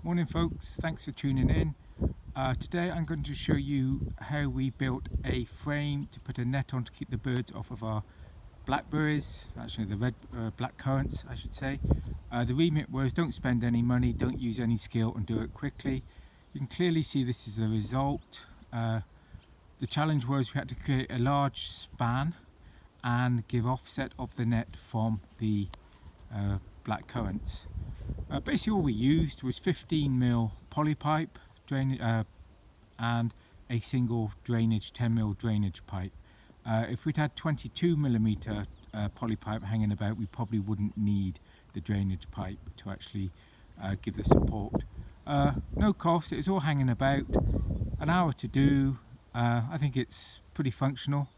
Morning folks, thanks for tuning in. Today I'm going to show you how we built a frame to put a net on to keep the birds off of our blackberries, actually the red black currants I should say. The remit was don't spend any money, don't use any skill and do it quickly. You can clearly see this is the result. The challenge was we had to create a large span and give offset of the net from the black currants. Basically all we used was 15mm polypipe and a single drainage 10mm drainage pipe. If we'd had 22mm polypipe hanging about, we probably wouldn't need the drainage pipe to actually give the support. No cost, it was all hanging about, an hour to do. I think it's pretty functional.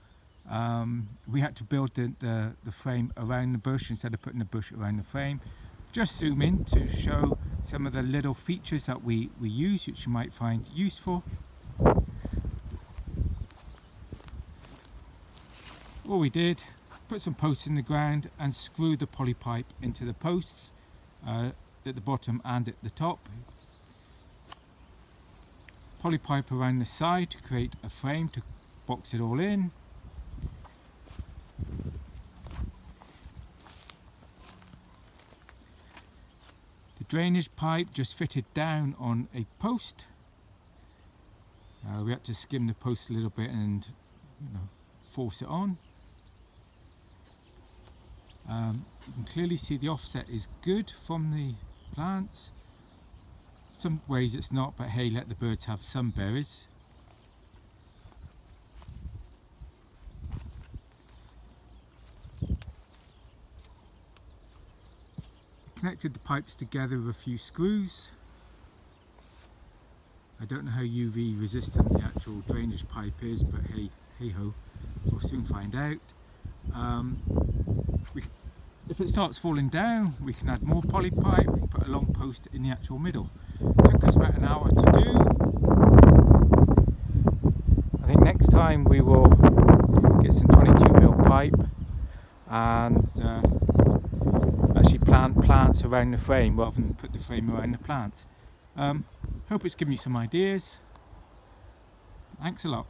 We had to build the frame around the bush instead of putting the bush around the frame. Just zoom in to show some of the little features that we use, which you might find useful. All we did, put some posts in the ground and screw the polypipe into the posts at the bottom and at the top. Polypipe around the side to create a frame to box it all in. The drainage pipe just fitted down on a post. We had to skim the post a little bit and force it on. You can clearly see the offset is good from the plants. Some ways it's not, but hey, let the birds have some berries. Connected the pipes together with a few screws. I don't know how UV resistant the actual drainage pipe is, but hey ho, we'll soon find out. If it starts falling down, we can add more polypipe. We can put a long post in the actual middle. It took us about an hour to do. I think next time we will get some 22mm pipe and actually plant plants around the frame rather than put the frame around the plants. Hope it's given you some ideas. Thanks a lot.